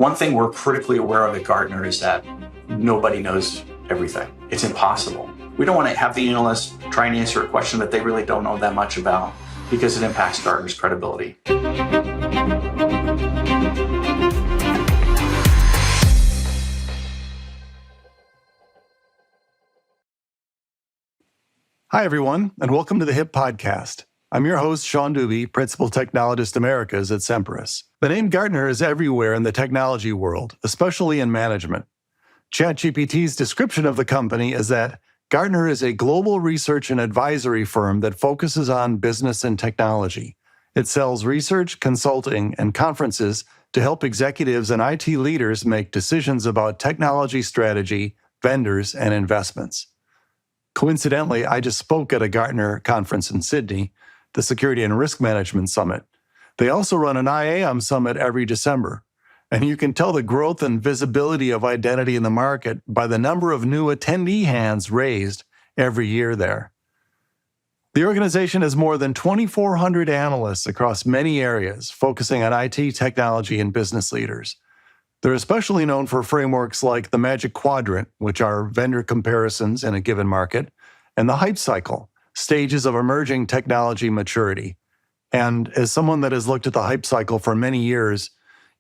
One thing we're critically aware of at Gartner is that nobody knows everything. It's impossible. We don't want to have the analyst try and answer a question that they really don't know that much about because it impacts Gartner's credibility. Hi, everyone, and welcome to the HIP Podcast. I'm your host, Sean Dubey, Principal Technologist Americas at Semperis. The name Gartner is everywhere in the technology world, especially in management. ChatGPT's description of the company is that Gartner is a global research and advisory firm that focuses on business and technology. It sells research, consulting, and conferences to help executives and IT leaders make decisions about technology strategy, vendors, and investments. Coincidentally, I just spoke at a Gartner conference in Sydney, the Security and Risk Management Summit. They also run an IAM summit every December. And you can tell the growth and visibility of identity in the market by the number of new attendee hands raised every year there. The organization has more than 2,400 analysts across many areas, focusing on IT, technology, and business leaders. They're especially known for frameworks like the Magic Quadrant, which are vendor comparisons in a given market, and the hype cycle, stages of emerging technology maturity. And as someone that has looked at the hype cycle for many years,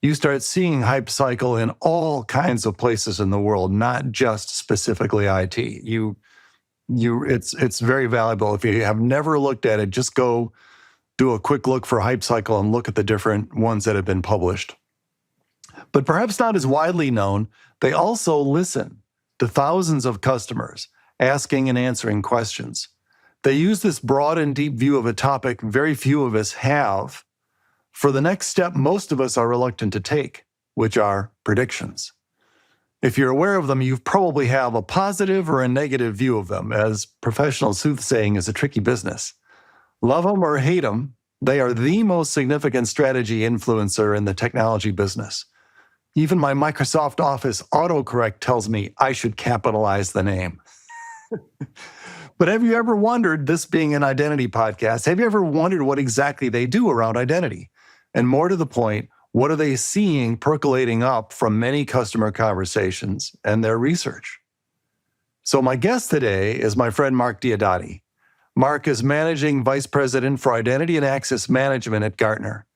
you start seeing hype cycle in all kinds of places in the world, not just specifically IT. It's very valuable. If you have never looked at it, just go do a quick look for hype cycle and look at the different ones that have been published. But perhaps not as widely known, they also listen to thousands of customers asking and answering questions. They use this broad and deep view of a topic very few of us have for the next step most of us are reluctant to take, which are predictions. If you're aware of them, you probably have a positive or a negative view of them, as professional soothsaying is a tricky business. Love them or hate them, they are the most significant strategy influencer in the technology business. Even my Microsoft Office autocorrect tells me I should capitalize the name. But have you ever wondered, this being an identity podcast, have you ever wondered what exactly they do around identity? And more to the point, what are they seeing percolating up from many customer conversations and their research? So my guest today is my friend Mark Diodati. Mark is Managing Vice President for Identity and Access Management at Gartner.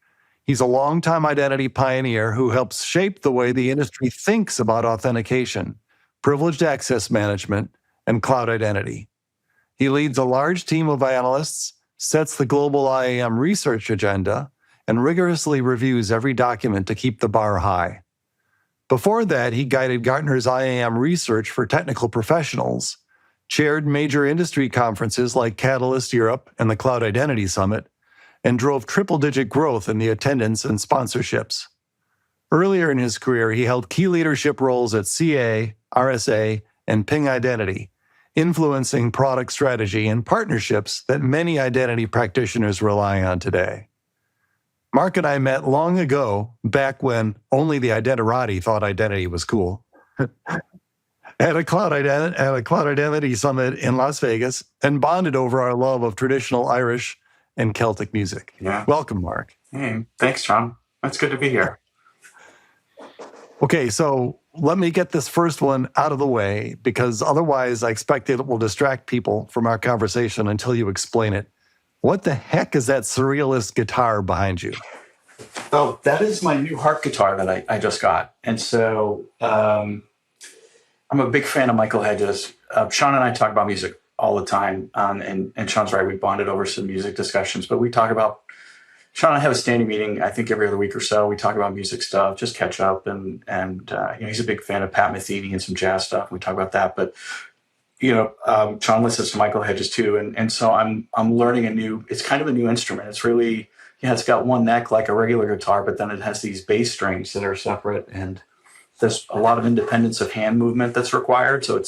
He's a longtime identity pioneer who helps shape the way the industry thinks about authentication, privileged access management, and cloud identity. He leads a large team of analysts, sets the global IAM research agenda, and rigorously reviews every document to keep the bar high. Before that, he guided Gartner's IAM research for technical professionals, chaired major industry conferences like Catalyst Europe and the Cloud Identity Summit, and drove triple-digit growth in the attendance and sponsorships. Earlier in his career, he held key leadership roles at CA, RSA, and Ping Identity, influencing product strategy and partnerships that many identity practitioners rely on today. Mark and I met long ago, back when only the Diodati thought identity was cool, at a Cloud Identity Summit in Las Vegas, and bonded over our love of traditional Irish and Celtic music. Yeah. Welcome, Mark. Hey, thanks, John. It's good to be here. Okay, so let me get this first one out of the way, because otherwise I expect it will distract people from our conversation until you explain it. What the heck is that surrealist guitar behind you? Oh, that is my new harp guitar that I just got. And so I'm a big fan of Michael Hedges. Sean and I talk about music all the time. And Sean's right, we bonded over some music discussions. But we talk about, Sean and I have a standing meeting, I think every other week or so. We talk about music stuff, just catch up. And he's a big fan of Pat Metheny and some jazz stuff. We talk about that. But Sean listens to Michael Hedges too, and so I'm learning it's kind of a new instrument. It's really, it's got one neck like a regular guitar, but then it has these bass strings that are separate, and there's a lot of independence of hand movement that's required. So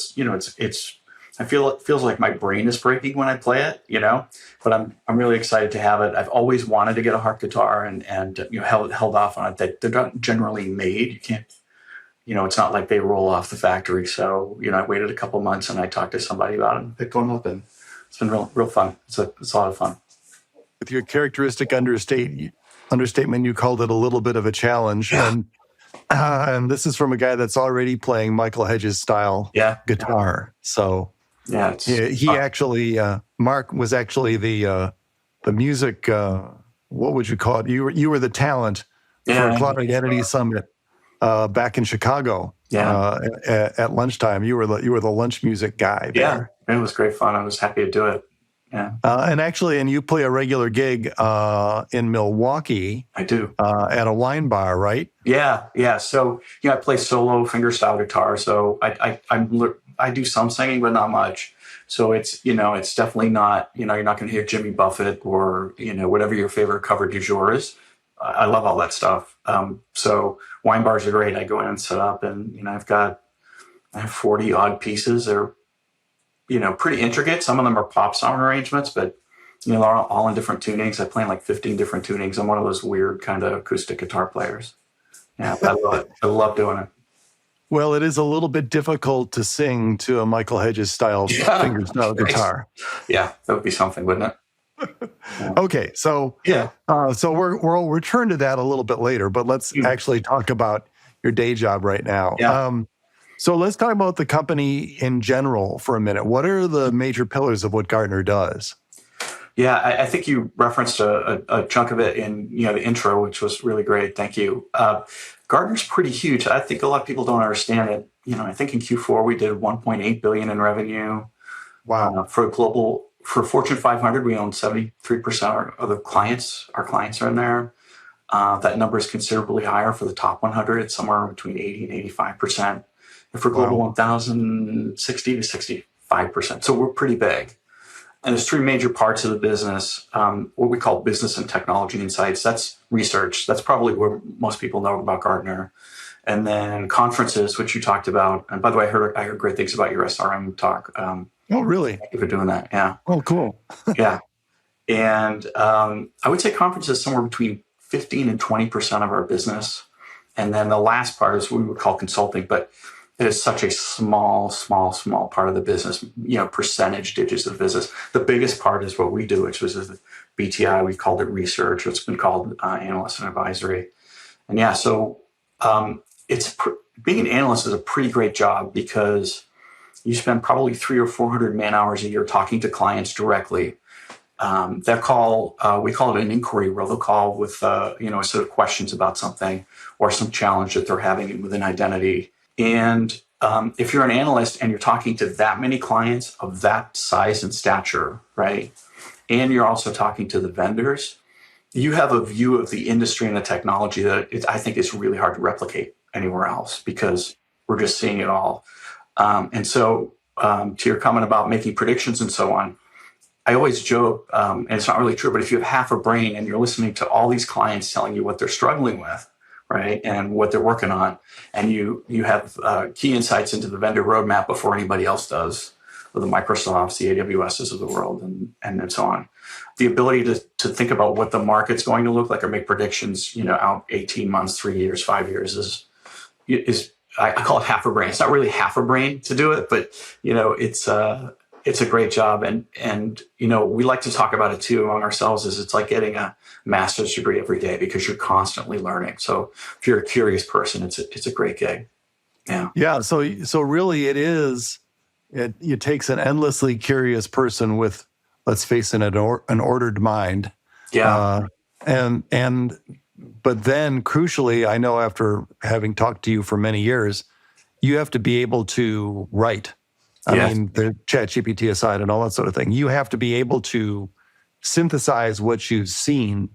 I feel it feels like my brain is breaking when I play it, but I'm really excited to have it. I've always wanted to get a harp guitar and held off on it. They're not generally made. You can't. It's not like they roll off the factory. So, I waited a couple months and I talked to somebody about it and picked one up, and it's been real fun. It's a lot of fun. With your characteristic understatement, you called it a little bit of a challenge. Yeah. And And this is from a guy that's already playing Michael Hedges style guitar. So Yeah, he actually, Mark was actually the music, what would you call it? You were the talent for Cloud Identity Summit back in Chicago. At lunchtime. You were the lunch music guy there. Yeah, it was great fun. I was happy to do it. Yeah. And you play a regular gig in Milwaukee. I do. At a wine bar, right? Yeah. So, I play solo fingerstyle guitar. So I do some singing, but not much. So it's definitely not, you're not going to hear Jimmy Buffett or, whatever your favorite cover du jour is. I love all that stuff. So wine bars are great. I go in and set up and, I have 40 odd pieces. They're, pretty intricate. Some of them are pop song arrangements, but they're all in different tunings. I play in like 15 different tunings. I'm one of those weird kind of acoustic guitar players. Yeah, I love it. I love doing it. Well, it is a little bit difficult to sing to a Michael Hedges style fingerstyle guitar. Yeah, that would be something, wouldn't it? Yeah. Okay, so so we'll return to that a little bit later, but let's actually talk about your day job right now. Yeah. So let's talk about the company in general for a minute. What are the major pillars of what Gartner does? Yeah, I think you referenced a chunk of it in the intro, which was really great. Thank you. Gartner's pretty huge. I think a lot of people don't understand it. I think in Q4 we did 1.8 billion in revenue. Wow. For Fortune 500, we own 73% of the clients. Our clients are in there. That number is considerably higher for the top 100. It's somewhere between 80 and 85%. And for Global 1000, 60 to 65%. So we're pretty big. And there's three major parts of the business. What we call business and technology insights. That's research. That's probably where most people know about Gartner. And then conferences, which you talked about. And by the way, I heard great things about your SRM talk. Oh, really? Thank you for doing that. Yeah. Oh, cool. Yeah. And I would say conferences somewhere between 15 and 20% of our business. And then the last part is what we would call consulting, but it is such a small part of the business, percentage digits of the business. The biggest part is what we do, which was the BTI. We've called it research. It's been called analyst and advisory. And yeah, so being an analyst is a pretty great job because you spend probably 300 or 400 man hours a year talking to clients directly. That call, we call it an inquiry role. They'll call with, a set of questions about something or some challenge that they're having with an identity. And if you're an analyst and you're talking to that many clients of that size and stature, right, and you're also talking to the vendors, you have a view of the industry and the technology that I think is really hard to replicate anywhere else because we're just seeing it all. And so to your comment about making predictions and so on, I always joke, and it's not really true, but if you have half a brain and you're listening to all these clients telling you what they're struggling with, right, and what they're working on, and you have key insights into the vendor roadmap before anybody else does, the Microsofts, the AWSs of the world, and so on. The ability to think about what the market's going to look like or make predictions, out 18 months, 3 years, 5 years is I call it half a brain. It's not really half a brain to do it, but it's a great job. And we like to talk about it too among ourselves is it's like getting a master's degree every day because you're constantly learning. So if you're a curious person, it's a great gig. Yeah. Yeah. So really it takes an endlessly curious person with, let's face it, an ordered mind. Yeah. But then crucially, I know after having talked to you for many years, you have to be able to write. I mean, the ChatGPT aside and all that sort of thing, you have to be able to synthesize what you've seen.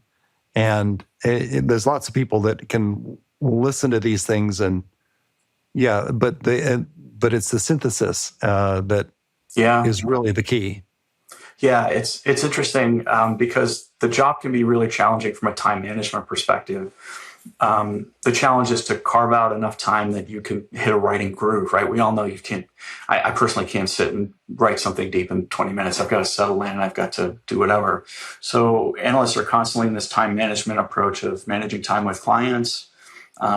And there's lots of people that can listen to these things but it's the synthesis that is really the key. Yeah, it's interesting because the job can be really challenging from a time management perspective. The challenge is to carve out enough time that you can hit a writing groove, right? We all know you can't, I personally can't sit and write something deep in 20 minutes. I've got to settle in and I've got to do whatever. So analysts are constantly in this time management approach of managing time with clients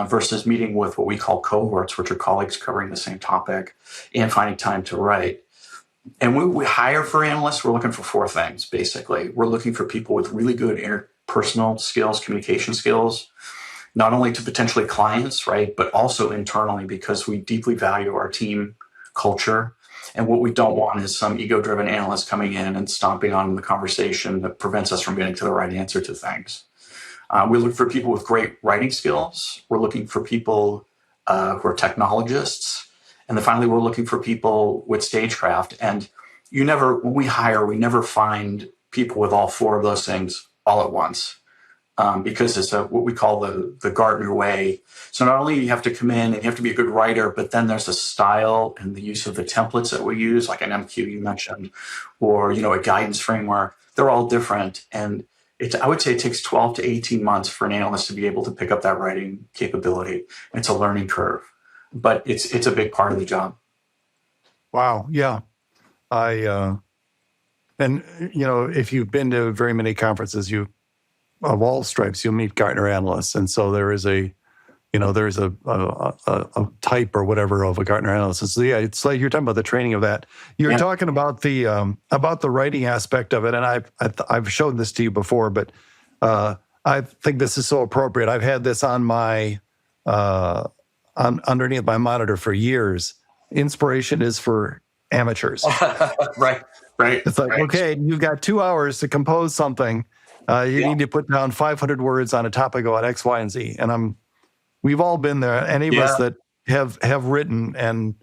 versus meeting with what we call cohorts, which are colleagues covering the same topic and finding time to write. And when we hire for analysts, we're looking for four things, basically. We're looking for people with really good interpersonal skills, communication skills. not only to potentially clients, right, but also internally, because we deeply value our team culture. And what we don't want is some ego-driven analyst coming in and stomping on the conversation that prevents us from getting to the right answer to things. We look for people with great writing skills. We're looking for people who are technologists. And then finally, we're looking for people with stagecraft. And when we hire, we never find people with all four of those things all at once. Because it's what we call the Gartner way. So not only you have to come in and you have to be a good writer, but then there's a style and the use of the templates that we use, like an MQ you mentioned, or a guidance framework. They're all different, and I would say it takes 12 to 18 months for an analyst to be able to pick up that writing capability. It's a learning curve, but it's a big part of the job. Wow, yeah, and if you've been to very many conferences, of all stripes, you'll meet Gartner analysts, and so there is a type or whatever of a Gartner analyst. So yeah, it's like you're talking about the training of that. You're talking about the writing aspect of it, and I've shown this to you before, but I think this is so appropriate. I've had this on my underneath my monitor for years. Inspiration is for amateurs. Right. It's like, okay, you've got 2 hours to compose something. You need to put down 500 words on a topic about X, Y, and Z. And we've all been there. Any of us that have written, and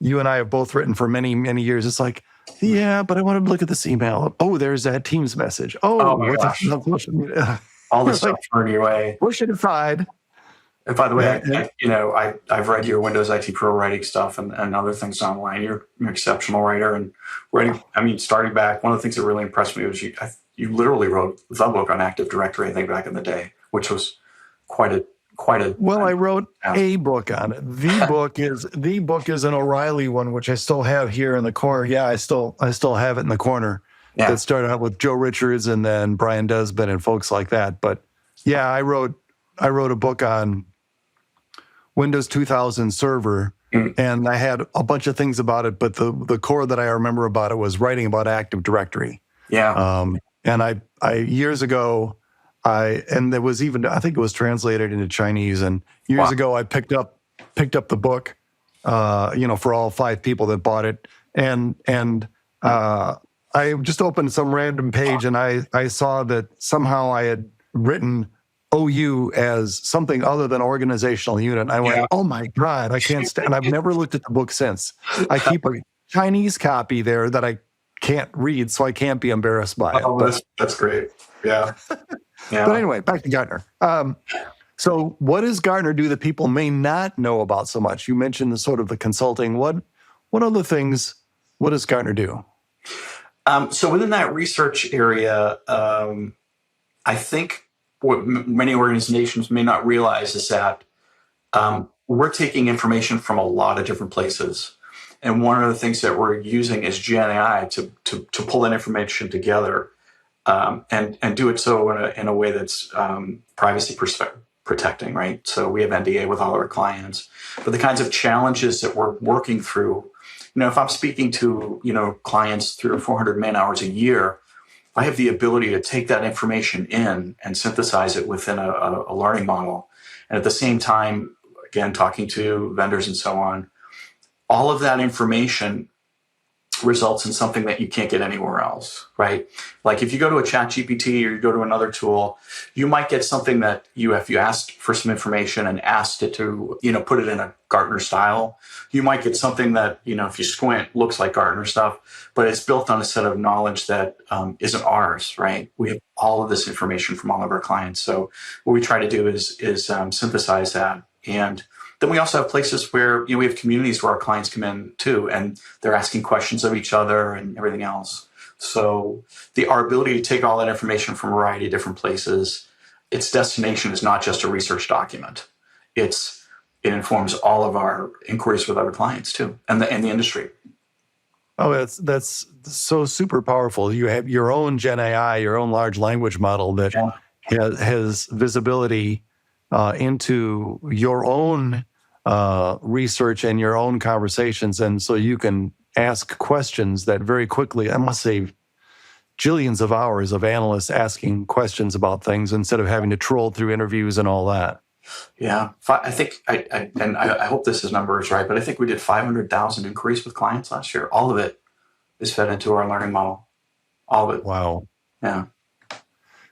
you and I have both written for many, many years. It's like, yeah, but I want to look at this email. Oh, there's that Teams message. Oh my gosh. All the stuff thrown your way. Push it aside. And by the way, I've read your Windows IT Pro writing stuff and other things online. You're an exceptional writer, and writing. I mean, starting back, one of the things that really impressed me was you literally wrote the book on Active Directory, I think, back in the day, which was quite a. Well, I wrote a book on it. The book is an O'Reilly one, which I still have here in the corner. Yeah, I still have it in the corner. Yeah. That started out with Joe Richards and then Brian Desmond and folks like that. But yeah, I wrote a book on Windows 2000 Server, and I had a bunch of things about it. But the core that I remember about it was writing about Active Directory. Yeah. And I years ago. And there was even, I think it was translated into Chinese. And years ago, I picked up the book, for all 5 people that bought it. And I just opened some random page, and I saw that somehow I had written OU as something other than organizational unit. And I went, oh my God, I can't stand. And I've never looked at the book since. I keep a Chinese copy there that I can't read, so I can't be embarrassed by it. Oh, that's great. Yeah. Yeah. But anyway, back to Gartner. So what does Gartner do that people may not know about so much? You mentioned the consulting. What other things, what does Gartner do? So within that research area, I think what many organizations may not realize is that we're taking information from a lot of different places. And one of the things that we're using is Gen AI to pull that information together. And do it so in a way that's privacy protecting, right? So we have NDA with all our clients. But the kinds of challenges that we're working through, if I'm speaking to, clients 300 or 400 man hours a year, I have the ability to take that information in and synthesize it within a learning model. And at the same time, again, talking to vendors and so on, all of that information results in something that you can't get anywhere else, right? Like if you go to a ChatGPT or you go to another tool, you might get something that if you asked for some information and asked it to, put it in a Gartner style, you might get something that, if you squint, looks like Gartner stuff, but it's built on a set of knowledge that isn't ours, right? We have all of this information from all of our clients. So what we try to do is synthesize that. And then we also have places where we have communities where our clients come in too, and they're asking questions of each other and everything else. So our ability to take all that information from a variety of different places, its destination is not just a research document. It informs all of our inquiries with other clients too, and the industry. Oh, that's so super powerful. You have your own Gen AI, your own large language model that has visibility into your own research and your own conversations. And so you can ask questions that very quickly, I must save jillions of hours of analysts asking questions about things instead of having to troll through interviews and all that. Yeah. I think, I hope this number is right, but I think we did 500,000 inquiries with clients last year. All of it is fed into our learning model. All of it. Wow. Yeah.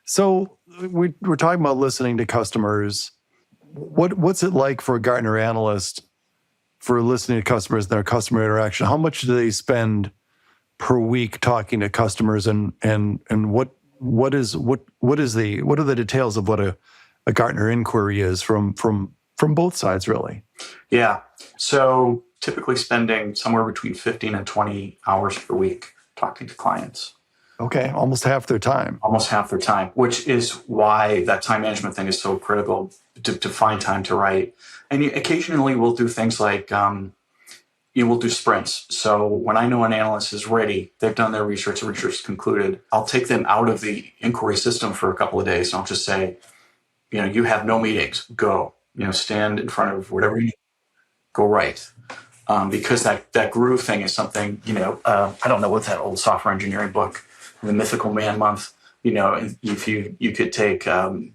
So we're talking about listening to customers. What's it like for a Gartner analyst for listening to customers and their customer interaction? How much do they spend per week talking to customers, and what are the details of what a Gartner inquiry is from both sides, really? Yeah. So typically spending somewhere between 15 and 20 hours per week talking to clients. Okay, almost half their time. Almost half their time, which is why that time management thing is so critical to find time to write. And occasionally we'll do things like, we'll do sprints. So when I know an analyst is ready, they've done their research, the research is concluded, I'll take them out of the inquiry system for a couple of days. And I'll just say, you have no meetings, go, stand in front of whatever you need, go write. Because that groove thing is something, I don't know, what's that old software engineering book, The Mythical Man Month, if you could take, all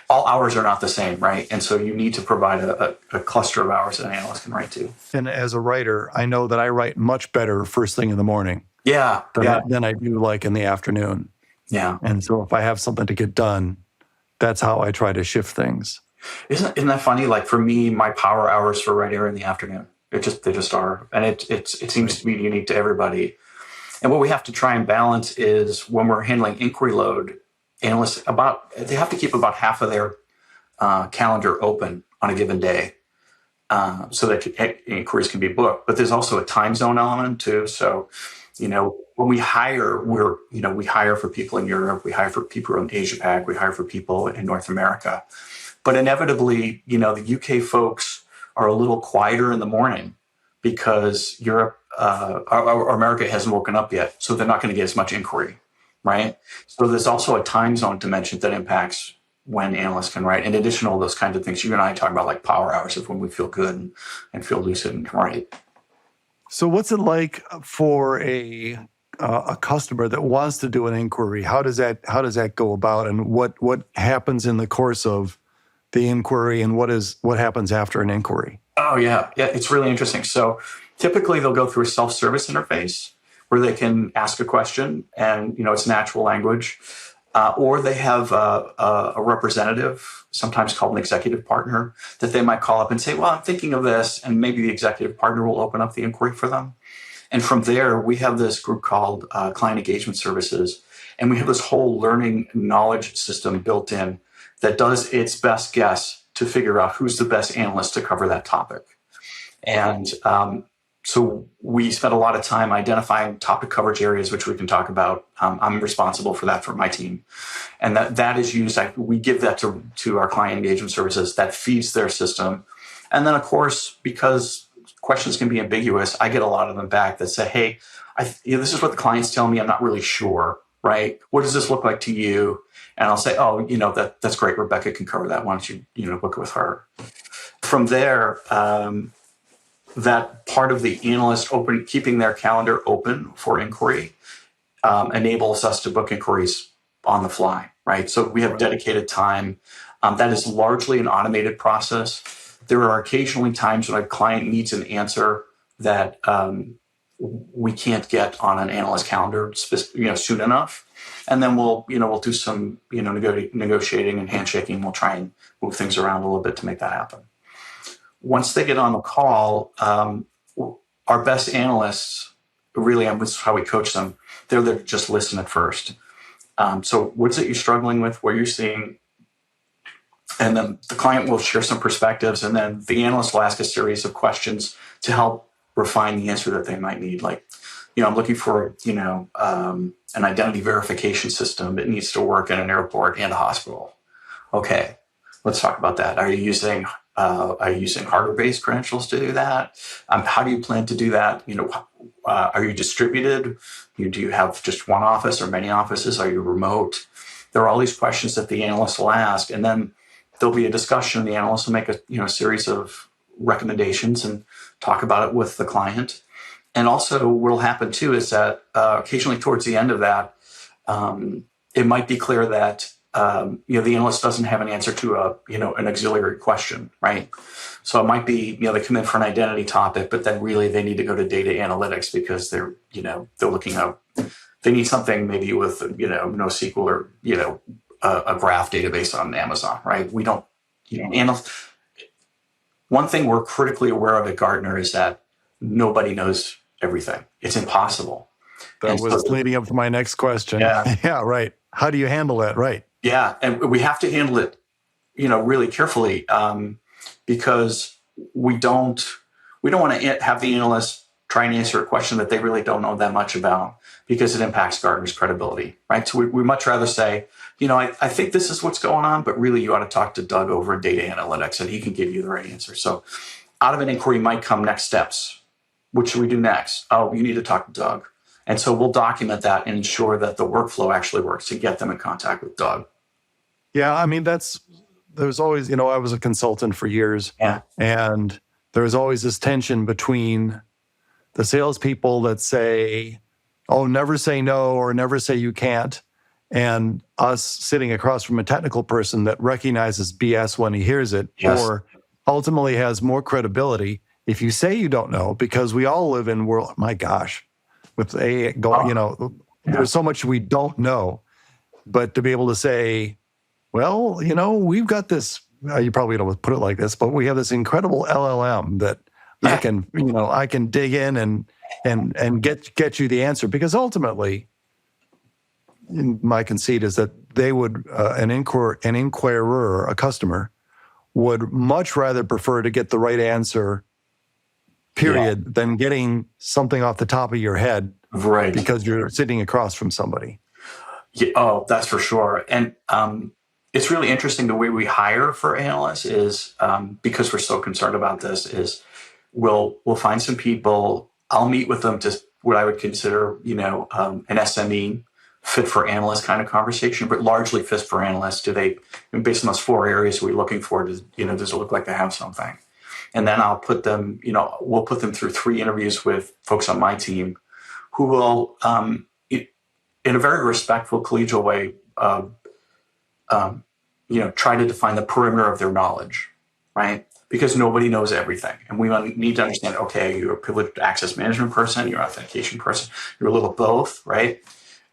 hours are not the same, right? And so you need to provide a cluster of hours that an analyst can write to. And as a writer, I know that I write much better first thing in the morning. Yeah. Than I do like in the afternoon. Yeah. And so if I have something to get done, that's how I try to shift things. Isn't that funny? Like for me, my power hours for writing are in the afternoon. They just are. And it seems to be unique to everybody. And what we have to try and balance is when we're handling inquiry load, analysts they have to keep about half of their calendar open on a given day so that inquiries can be booked. But there's also a time zone element too. So, when we hire, we hire for people in Europe, we hire for people in Asia Pac, we hire for people in North America. But inevitably, the UK folks are a little quieter in the morning because Europe or America hasn't woken up yet. So they're not going to get as much inquiry, right? So there's also a time zone dimension that impacts when analysts can write. In addition to all those kinds of things, you and I talk about like power hours of when we feel good and feel lucid and can write. So what's it like for a customer that wants to do an inquiry? How does that go about, and what happens in the course of the inquiry, and what happens after an inquiry? Oh yeah, it's really interesting. So typically they'll go through a self-service interface where they can ask a question, and it's natural language, or they have a representative, sometimes called an executive partner, that they might call up and say, "Well, I'm thinking of this," and maybe the executive partner will open up the inquiry for them. And from there, we have this group called Client Engagement Services, and we have this whole learning knowledge system built in that does its best guess to figure out who's the best analyst to cover that topic. And so we spent a lot of time identifying topic coverage areas, which we can talk about. I'm responsible for that for my team. And that is used, we give that to our client engagement services that feeds their system. And then, of course, because questions can be ambiguous, I get a lot of them back that say, hey, this is what the client's telling me. I'm not really sure, right? What does this look like to you? And I'll say, oh, that's great. Rebecca can cover that. Why don't you book it with her? From there, that part of the analyst keeping their calendar open for inquiry enables us to book inquiries on the fly, right? So we have dedicated time. That is largely an automated process. There are occasionally times when a client needs an answer that we can't get on an analyst calendar, soon enough. And then we'll do some, negotiating and handshaking. We'll try and move things around a little bit to make that happen. Once they get on the call, our best analysts, really, and this is how we coach them, they're there to just listen at first. So what's it you're struggling with, what you're seeing? And then the client will share some perspectives, and then the analyst will ask a series of questions to help refine the answer that they might need. Like, I'm looking for, an identity verification system. It needs to work in an airport and a hospital. Okay, let's talk about that. Are you using hardware-based credentials to do that? How do you plan to do that? Are you distributed? Do you have just one office or many offices? Are you remote? There are all these questions that the analyst will ask, and then there'll be a discussion. The analyst will make a series of recommendations and talk about it with the client. And also what will happen too is that occasionally towards the end of that, it might be clear that the analyst doesn't have an answer to an auxiliary question, right? So it might be, they come in for an identity topic, but then really they need to go to data analytics because they're looking up, they need something maybe with, NoSQL or, a graph database on Amazon, right? We don't, one thing we're critically aware of at Gartner is that nobody knows everything. It's impossible. That was leading up to my next question. Yeah. Yeah, right. How do you handle that? Right. Yeah. And we have to handle it, really carefully because we don't want to have the analyst try and answer a question that they really don't know that much about because it impacts Gartner's credibility, right? So we much rather say, I think this is what's going on, but really you ought to talk to Doug over in data analytics and he can give you the right answer. So out of an inquiry might come next steps. What should we do next? Oh, you need to talk to Doug. And so we'll document that and ensure that the workflow actually works to get them in contact with Doug. Yeah, I mean, there's always, I was a consultant for years. Yeah. And there's always this tension between the salespeople that say, oh, never say no or never say you can't, and us sitting across from a technical person that recognizes BS when he hears it, yes, or ultimately has more credibility if you say you don't know, because we all live in world. My gosh, with there's so much we don't know, but to be able to say, well, we've got this. You probably don't put it like this, but we have this incredible LLM that I can dig in and get you the answer, because ultimately, my conceit is that they would an inquirer, a customer, would much rather prefer to get the right answer, period, than getting something off the top of your head, right? Because you're sitting across from somebody. Yeah, oh, that's for sure. And it's really interesting the way we hire for analysts is because we're so concerned about this. Is we'll find some people. I'll meet with them to what I would consider, an SME fit for analyst kind of conversation, but largely fit for analysts. Based on those 4 areas we're looking for, does it look like they have something? And then I'll put them, we'll put them through 3 interviews with folks on my team who will, in a very respectful, collegial way, try to define the perimeter of their knowledge, right? Because nobody knows everything. And we need to understand, okay, you're a privileged access management person, you're an authentication person, you're a little both, right?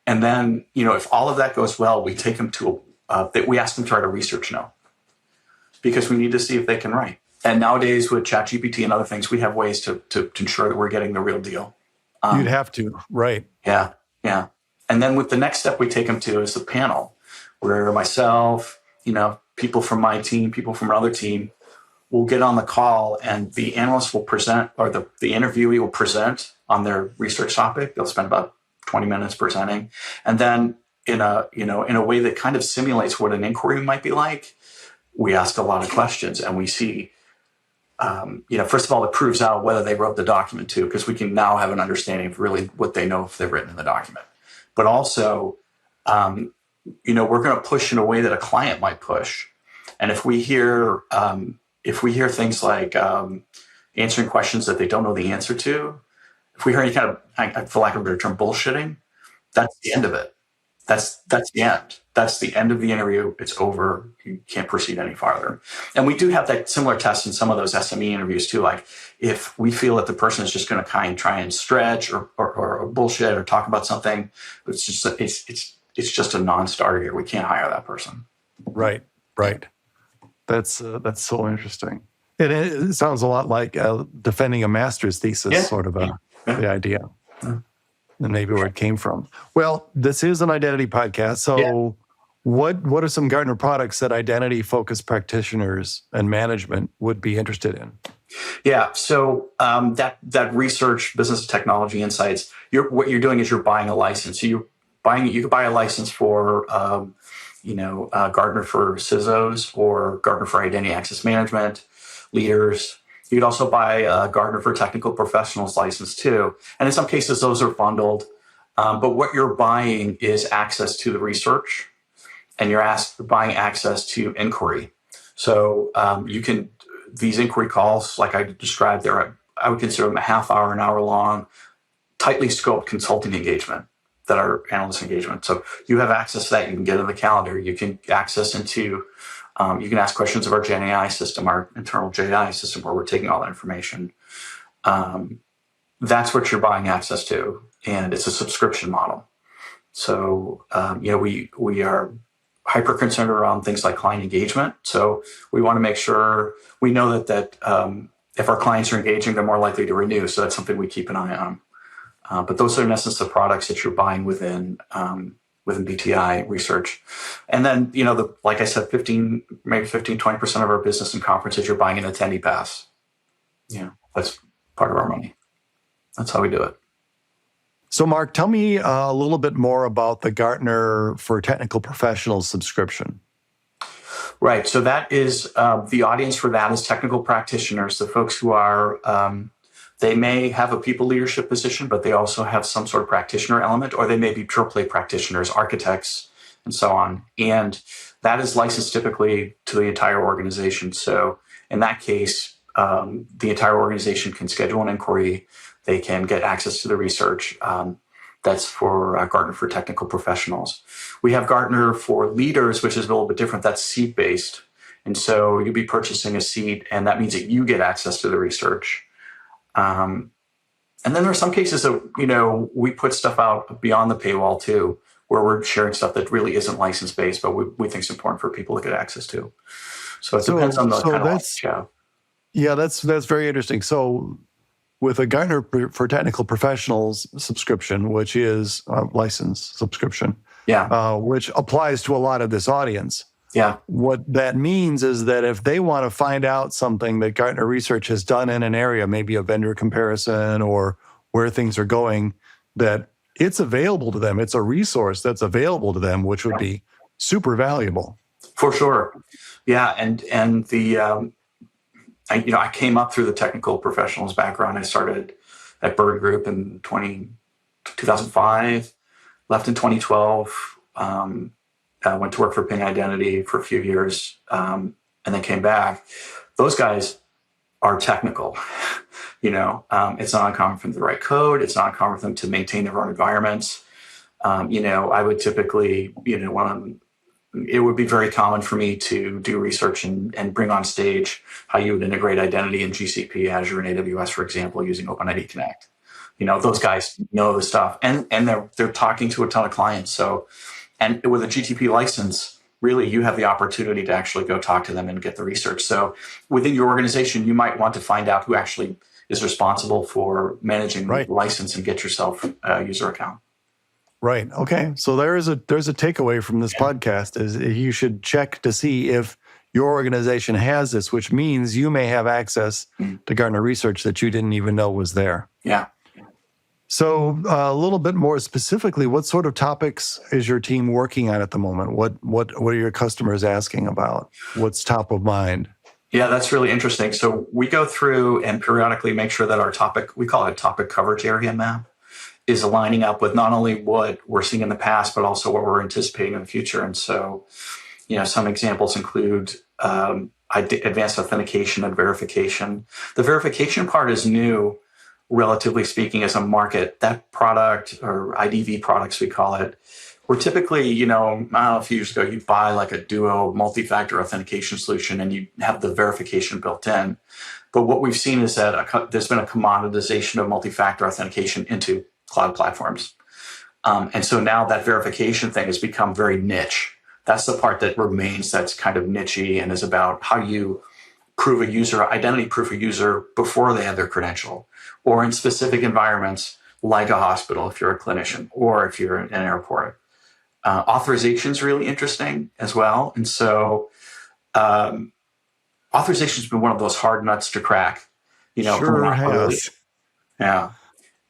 And then, if all of that goes well, we take them to, we ask them to write a research note because we need to see if they can write. And nowadays with ChatGPT and other things, we have ways to ensure that we're getting the real deal. You'd have to, right? Yeah. And then with the next step we take them to is the panel, where myself, people from my team, people from another team will get on the call and the analyst will present, or the interviewee will present on their research topic. They'll spend about 20 minutes presenting. And then in a way that kind of simulates what an inquiry might be like, we ask a lot of questions and we see, first of all, it proves out whether they wrote the document too, because we can now have an understanding of really what they know if they've written in the document. But also, we're going to push in a way that a client might push. And if we hear things like answering questions that they don't know the answer to, if we hear any kind of, for lack of a better term, bullshitting, that's the end of it. That's the end. That's the end of the interview. It's over. You can't proceed any farther. And we do have that similar test in some of those SME interviews too. Like if we feel that the person is just going to try and stretch or bullshit or talk about something, it's just a non-starter here. We can't hire that person. Right. That's so interesting. It sounds a lot like defending a master's thesis, sort of the idea. Yeah. And maybe where it came from. Well, this is an identity podcast. So what are some Gartner products that identity-focused practitioners and management would be interested in? Yeah, so that research, business technology insights, what you're doing is you're buying a license. So you could buy a license for Gartner for CISOs or Gartner for identity access management leaders. You could also buy a Gartner for technical professionals license too. And in some cases, those are bundled. But what you're buying is access to the research, and you're buying access to inquiry. So these inquiry calls, like I described there, I would consider them a half hour, an hour long, tightly scoped consulting engagement. that are analyst engagement. So you have access to that. You can get in the calendar. You can access into, you can ask questions of our Gen AI system, our internal JI system, where we're taking all that information. That's what you're buying access to, and it's a subscription model. So we are hyper concerned around things like client engagement. So we want to make sure we know that if our clients are engaging, they're more likely to renew. So that's something we keep an eye on. But those are in essence the products that you're buying within BTI research. And then, like I said, 20% of our business and conferences, you're buying an attendee pass. That's part of our money. That's how we do it. So, Mark, tell me a little bit more about the Gartner for Technical Professionals subscription. Right. So that is the audience for that is technical practitioners, the folks who are, they may have a people leadership position, but they also have some sort of practitioner element, or they may be pure play practitioners, architects, and so on. And that is licensed typically to the entire organization. So in that case, the entire organization can schedule an inquiry. They can get access to the research. That's for Gartner for Technical Professionals. We have Gartner for Leaders, which is a little bit different. That's seat-based. And so you'll be purchasing a seat, and that means that you get access to the research. And then there are some cases that, we put stuff out beyond the paywall too, where we're sharing stuff that really isn't license-based, but we think it's important for people to get access to. So it depends on the kind of license you have. Yeah, that's very interesting. So with a Gartner for Technical Professionals subscription, which is a license subscription, which applies to a lot of this audience. Yeah. What that means is that if they want to find out something that Gartner Research has done in an area, maybe a vendor comparison or where things are going, that it's available to them. It's a resource that's available to them, which would be super valuable. For sure. Yeah. And the, I came up through the technical professionals background. I started at Bird Group in 2005, left in 2012, went to work for Ping Identity for a few years, and then came back. Those guys are technical. It's not uncommon for them to write code. It's not uncommon for them to maintain their own environments. I would typically, it would be very common for me to do research and bring on stage how you would integrate identity in GCP, Azure, and AWS, for example, using OpenID Connect. Those guys know the stuff, and they're talking to a ton of clients. So, and with a GTP license, really, you have the opportunity to actually go talk to them and get the research. So, within your organization, you might want to find out who actually is responsible for managing the license and get yourself a user account. Right. Okay. So there's a takeaway from this podcast is you should check to see if your organization has this, which means you may have access to Gartner research that you didn't even know was there. Yeah. So a little bit more specifically, what sort of topics is your team working on at the moment? What are your customers asking about? What's top of mind? Yeah, that's really interesting. So we go through and periodically make sure that our topic, we call it a topic coverage area map, is aligning up with not only what we're seeing in the past, but also what we're anticipating in the future. And so, some examples include advanced authentication and verification. The verification part is new, relatively speaking, as a market. That product, or IDV products we call it, were typically, I don't know, a few years ago, you'd buy like a Duo multi-factor authentication solution and you have the verification built in. But what we've seen is that there's been a commoditization of multi-factor authentication into cloud platforms. And so now that verification thing has become very niche. That's the part that remains that's kind of niche-y and is about how you prove a user, identity proof a user before they have their credential, or in specific environments like a hospital if you're a clinician, or if you're in an airport. Authorization is really interesting as well. And so authorization has been one of those hard nuts to crack. Sure has. Yeah.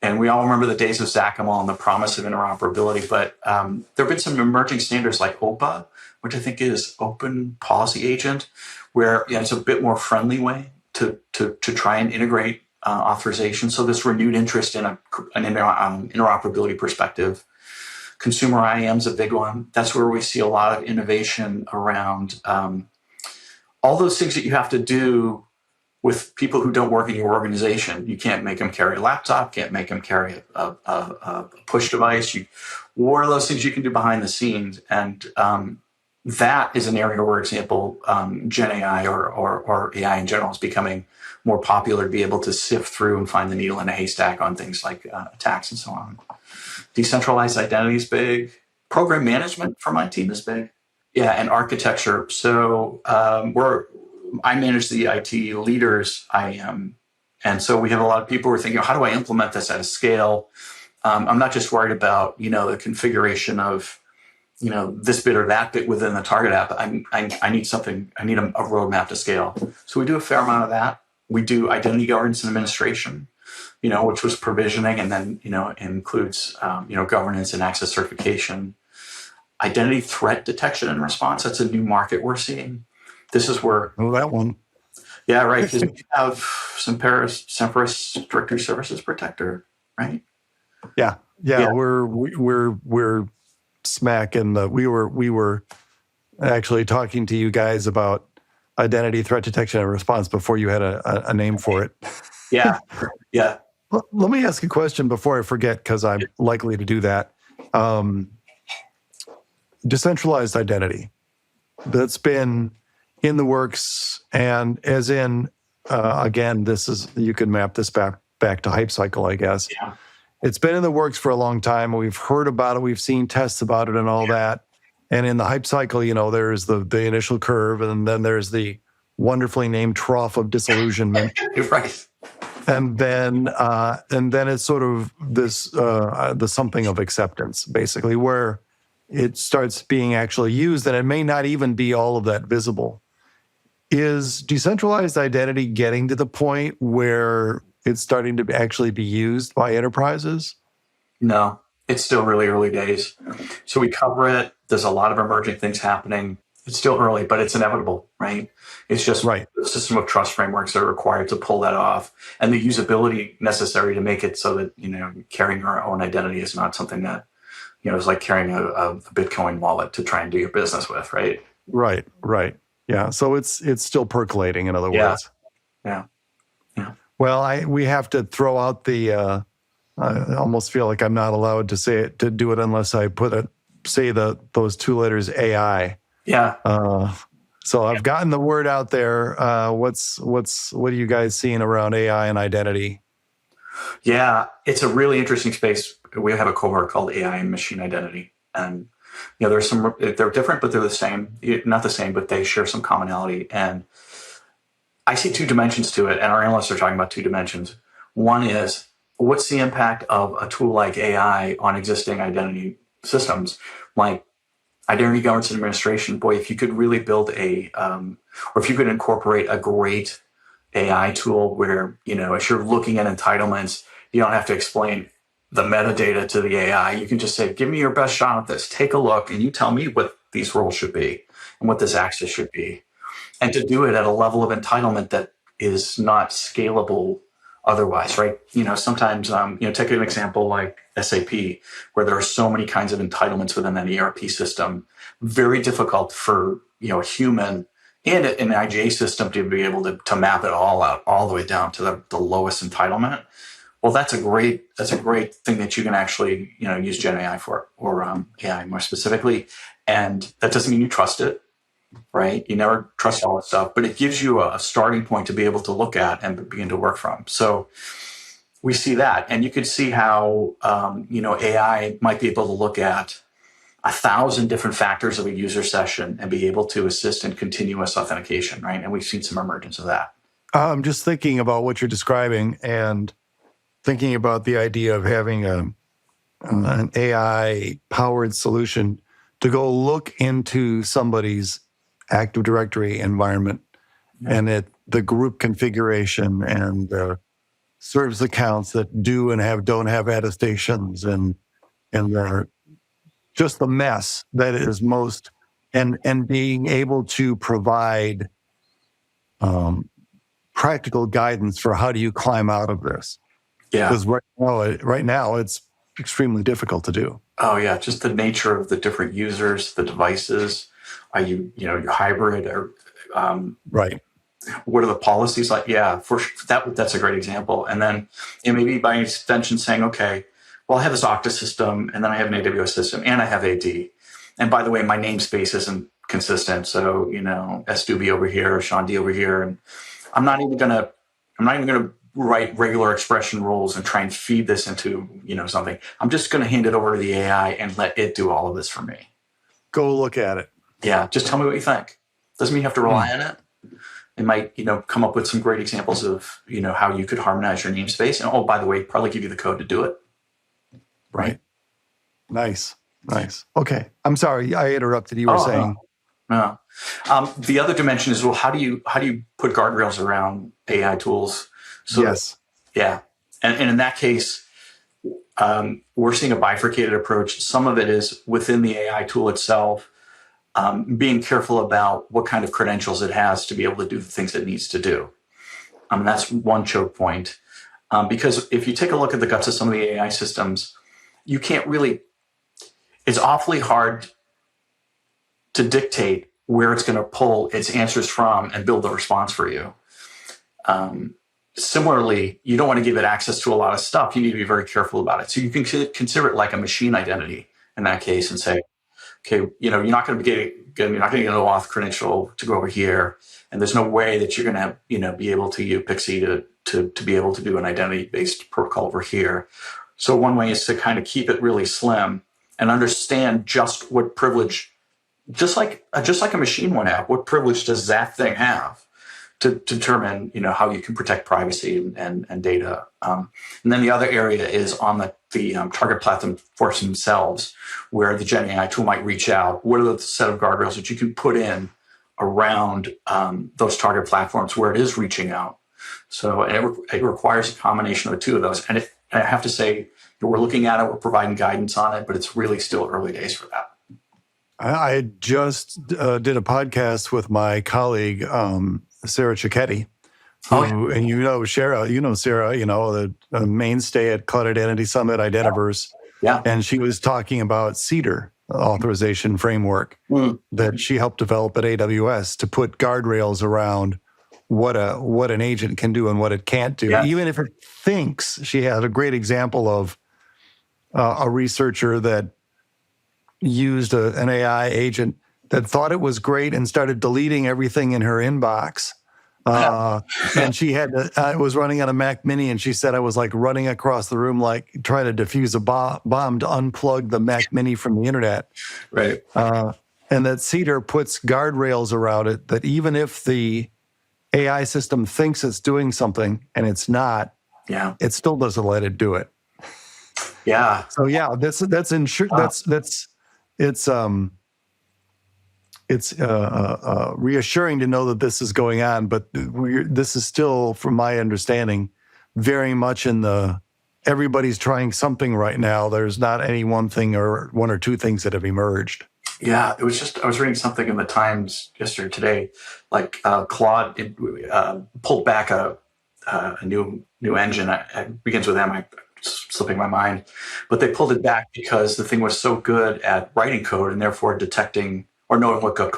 And we all remember the days of XACML and the promise of interoperability, but there have been some emerging standards like OPA, which I think is Open Policy Agent, where it's a bit more friendly way to try and integrate authorization. So this renewed interest in an interoperability perspective. Consumer IAM is a big one. That's where we see a lot of innovation around all those things that you have to do with people who don't work in your organization. You can't make them carry a laptop, can't make them carry a push device. What are those things you can do behind the scenes? And that is an area where, example, Gen AI or AI in general is becoming more popular to be able to sift through and find the needle in a haystack on things like attacks and so on. Decentralized identity is big. Program management for my team is big. Yeah, and architecture. So I manage the IT leaders, and so we have a lot of people who are thinking, how do I implement this at a scale? I'm not just worried about the configuration of this bit or that bit within the target app. I need something. I need a roadmap to scale. So we do a fair amount of that. We do identity governance and administration, which was provisioning, and then includes governance and access certification. Identity threat detection and response. That's a new market we're seeing. This is where that one. Yeah, right. Because we have Semperis Directory Services Protector, right? Yeah. We're smack in the. We were actually talking to you guys about identity threat detection and response before you had a name for it. Yeah. Let me ask a question before I forget, because I'm likely to do that. Decentralized identity, that's been in the works, and as in, again, this is, you can map this back to Hype Cycle, I guess. Yeah. It's been in the works for a long time. We've heard about it. We've seen tests about it and all that. And in the Hype Cycle, there's the initial curve, and then there's the wonderfully named trough of disillusionment. Right. And then it's sort of this the something of acceptance, basically, where it starts being actually used, and it may not even be all of that visible. Is decentralized identity getting to the point where it's starting to actually be used by enterprises? No, it's still really early days. So we cover it. There's a lot of emerging things happening. It's still early, but it's inevitable, right? It's just right. The system of trust frameworks that are required to pull that off, and the usability necessary to make it so that carrying your own identity is not something that it's like carrying a Bitcoin wallet to try and do your business with, right? Right. Yeah. So it's still percolating, in other words. Yeah. Well, we have to throw out the. I almost feel like I'm not allowed to do it unless I say those two letters AI. Yeah. So I've gotten the word out there. What are you guys seeing around AI and identity? Yeah, it's a really interesting space. We have a cohort called AI and Machine Identity, and they're different, but they're the same. Not the same, but they share some commonality. And I see two dimensions to it, and our analysts are talking about two dimensions. One is, what's the impact of a tool like AI on existing identity systems, like identity governance and administration? Boy, if you could really build or if you could incorporate a great AI tool where, as you're looking at entitlements, you don't have to explain the metadata to the AI. You can just say, give me your best shot at this. Take a look, and you tell me what these roles should be and what this access should be. And to do it at a level of entitlement that is not scalable otherwise, right? Sometimes, take an example like SAP, where there are so many kinds of entitlements within an ERP system, very difficult for, a human and an IGA system to be able to map it all out, all the way down to the lowest entitlement. Well, that's a great thing that you can actually, use Gen AI for, or AI more specifically. And that doesn't mean you trust it, right? You never trust all that stuff, but it gives you a starting point to be able to look at and begin to work from. So we see that, and you could see how, AI might be able to look at 1,000 different factors of a user session and be able to assist in continuous authentication, right? And we've seen some emergence of that. I'm just thinking about what you're describing and thinking about the idea of having an AI-powered solution to go look into somebody's Active Directory environment and the group configuration and the service accounts that do and don't have attestations and just the mess that is most, and being able to provide practical guidance for how do you climb out of this. Yeah. Because right now it's extremely difficult to do. Oh yeah, just the nature of the different users, the devices. Are you hybrid or right? What are the policies like? Yeah, for that, that's a great example. And then maybe by extension saying, okay, well, I have this Okta system, and then I have an AWS system, and I have AD. And by the way, my namespace isn't consistent. So, SDB over here, Sean D over here. And I'm not even gonna write regular expression rules and try and feed this into, something. I'm just gonna hand it over to the AI and let it do all of this for me. Go look at it. Yeah, just tell me what you think. Doesn't mean you have to rely on it. It might, come up with some great examples of, how you could harmonize your namespace. And oh, by the way, probably give you the code to do it. Right. Nice. Okay. I'm sorry, I interrupted. You were saying. No. The other dimension is, well, how do you put guardrails around AI tools? So yes. Yeah. And in that case, we're seeing a bifurcated approach. Some of it is within the AI tool itself, being careful about what kind of credentials it has to be able to do the things it needs to do. That's one choke point. Because if you take a look at the guts of some of the AI systems, you can't really, it's awfully hard to dictate where it's going to pull its answers from and build the response for you. Similarly, you don't want to give it access to a lot of stuff. You need to be very careful about it. So you can consider it like a machine identity in that case and say, okay, you're not going to get an auth credential to go over here, and there's no way that you're going to be able to use Pixie to be able to do an identity-based protocol over here. So one way is to kind of keep it really slim and understand just what privilege, just like a machine would have, what privilege does that thing have to determine how you can protect privacy and data. And then the other area is on the target platform for themselves, where the Gen AI tool might reach out. What are the set of guardrails that you can put in around those target platforms where it is reaching out? So it requires a combination of the two of those. And I have to say, we're looking at it, we're providing guidance on it, but it's really still early days for that. I just did a podcast with my colleague, Sarah Cicchetti, and Sarah, the mainstay at Cloud Identity Summit, Identiverse. Yeah. And she was talking about CEDAR, authorization framework, that she helped develop at AWS to put guardrails around what an agent can do and what it can't do. Yeah. Even if it thinks, she had a great example of a researcher that used an AI agent that thought it was great and started deleting everything in her inbox. And she had it was running on a Mac Mini, and she said I was like running across the room, like trying to defuse a bomb to unplug the Mac Mini from the internet. Right. And that CEDAR puts guardrails around it, that even if the AI system thinks it's doing something and it's not, it still doesn't let it do it. Yeah. So it's reassuring to know that this is going on, but this is still, from my understanding, very much in everybody's trying something right now. There's not any one thing or one or two things that have emerged. Yeah, I was reading something in the Times yesterday, today, like Claude pulled back a new engine. It begins with M. Slipping my mind, but they pulled it back because the thing was so good at writing code and therefore detecting or knowing what good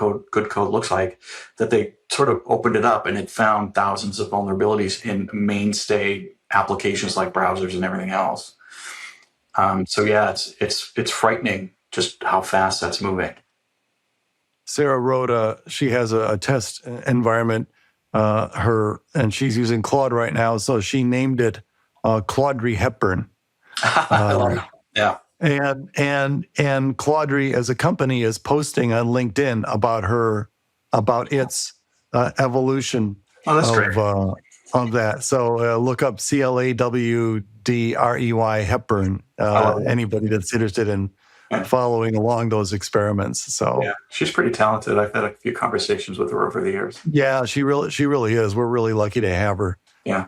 code looks like, that they sort of opened it up and it found thousands of vulnerabilities in mainstay applications like browsers and everything else. So yeah, it's frightening just how fast that's moving. Sarah wrote she has a test environment, and she's using Claude right now, so she named it Claudry Hepburn. I love it. Yeah. And Claudry as a company is posting on LinkedIn about its evolution of that. So look up CLAWDREY Hepburn. Anybody that's interested in following along those experiments. So yeah, she's pretty talented. I've had a few conversations with her over the years. Yeah, she really is. We're really lucky to have her. Yeah.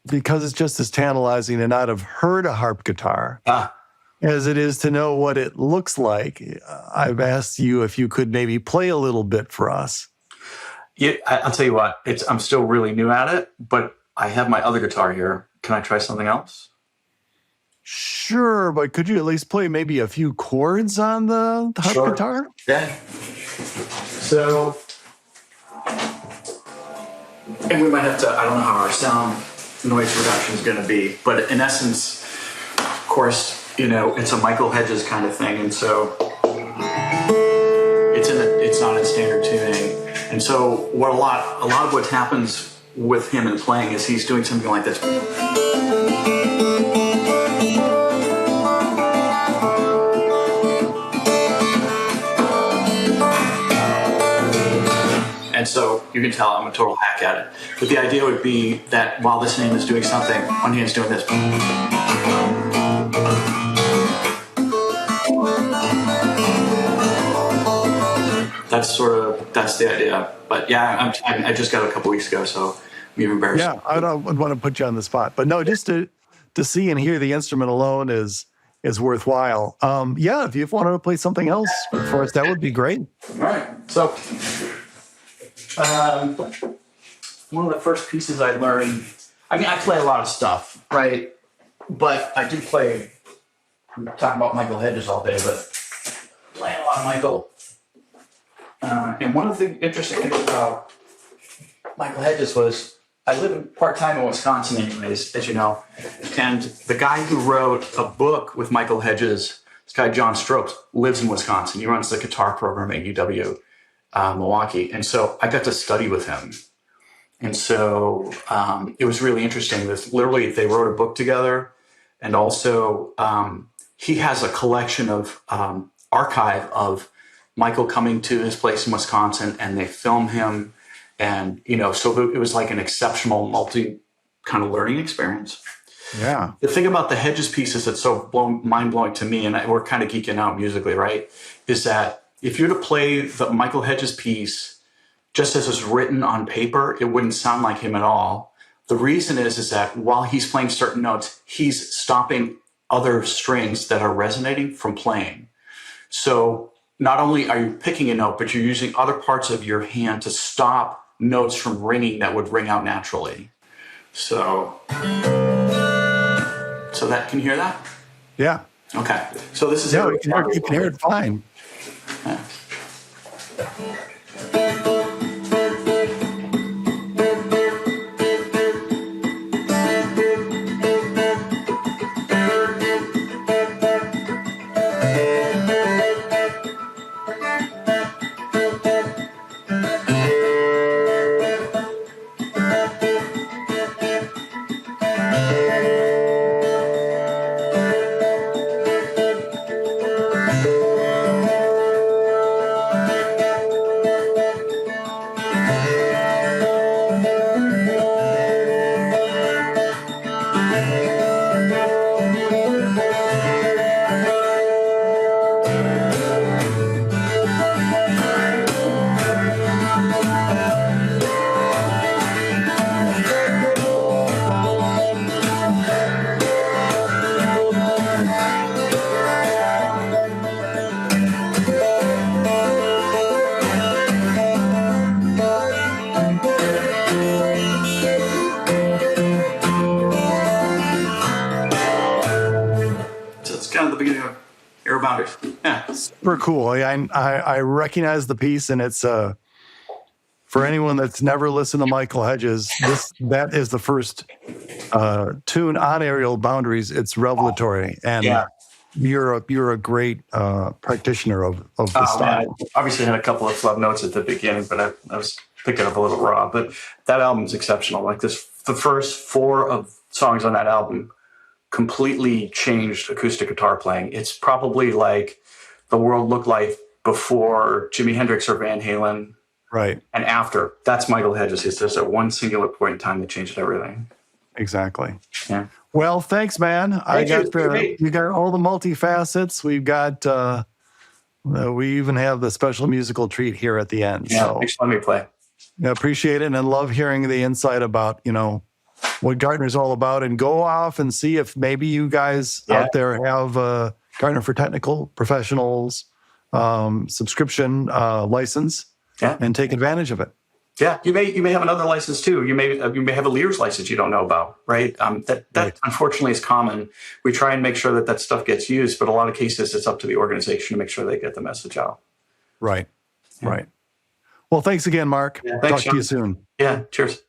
Because it's just as tantalizing to not have heard a harp guitar as it is to know what it looks like, I've asked you if you could maybe play a little bit for us. Yeah, I'll tell you what, I'm still really new at it, but I have my other guitar here. Can I try something else? Sure, but could you at least play maybe a few chords on the harp Sure. guitar? Yeah. So, and we might have to, I don't know how our sound noise reduction is going to be, but in essence, of course, it's a Michael Hedges kind of thing. And so it's not in standard tuning. And so what a lot of what happens with him in playing is he's doing something like this. And so you can tell I'm a total hack at it. But the idea would be that while this hand is doing something, one hand's doing this. That's the idea. But yeah, I just got it a couple weeks ago, so I'm even embarrassed. Yeah, I don't want to put you on the spot. But no, just to see and hear the instrument alone is worthwhile. Yeah, if you wanted to play something else for us, that would be great. All right. So one of the first pieces I learned, I play a lot of stuff, right? But I do play, I'm talking about Michael Hedges all day, but playing a lot of Michael. And one of the interesting things about Michael Hedges was I live part-time in Wisconsin anyways, as you know. And the guy who wrote a book with Michael Hedges, this guy John Strokes, lives in Wisconsin. He runs the guitar program at UW Milwaukee. And so I got to study with him. And so it was really interesting. Literally, they wrote a book together. And also he has a collection of archive of Michael coming to his place in Wisconsin, and they film him. And, so it was like an exceptional kind of learning experience. Yeah. The thing about the Hedges pieces that's so mind-blowing to me, and we're kind of geeking out musically, right, is that if you were to play the Michael Hedges piece just as it's written on paper, it wouldn't sound like him at all. The reason is that while he's playing certain notes, he's stopping other strings that are resonating from playing. So not only are you picking a note, but you're using other parts of your hand to stop notes from ringing that would ring out naturally. So that, can you hear that? Yeah. Okay. So this is you can hear it fine. Yeah. Super cool. I recognize the piece, and it's for anyone that's never listened to Michael Hedges, that is the first tune on Aerial Boundaries. It's revelatory, and you're a great practitioner of the style. Man, I obviously had a couple of flub notes at the beginning, but I was picking up a little raw. But that album's exceptional. Like the first 4 of songs on that album completely changed acoustic guitar playing. It's probably like the world looked like before Jimi Hendrix or Van Halen. Right. And after. That's Michael Hedges. It's just at one singular point in time that changed everything. Exactly. Yeah. Well, thanks, man. You got all the multifacets. We've got we even have the special musical treat here at the end. Yeah, so thanks for letting me play. I appreciate it, and I love hearing the insight about, what Gartner's all about, and go off and see if maybe you guys out there have Gartner for Technical Professionals subscription license and take advantage of it. Yeah, you may have another license too. You may have a leader's license you don't know about, right? That unfortunately is common. We try and make sure that stuff gets used, but a lot of cases it's up to the organization to make sure they get the message out. Right. Right. Well, thanks again, Mark. Yeah, thanks, Talk to you soon. Yeah, cheers.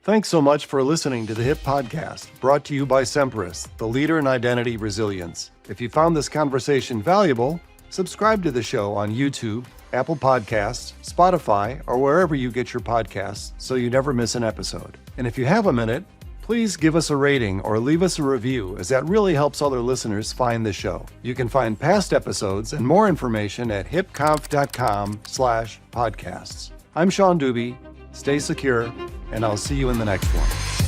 Thanks so much for listening to the HIP Podcast, brought to you by Semperis, the leader in identity resilience. If you found this conversation valuable, subscribe to the show on YouTube, Apple Podcasts, Spotify, or wherever you get your podcasts so you never miss an episode. And if you have a minute, please give us a rating or leave us a review, as that really helps other listeners find the show. You can find past episodes and more information at hipconf.com/podcasts. I'm Sean Dubey. Stay secure, and I'll see you in the next one.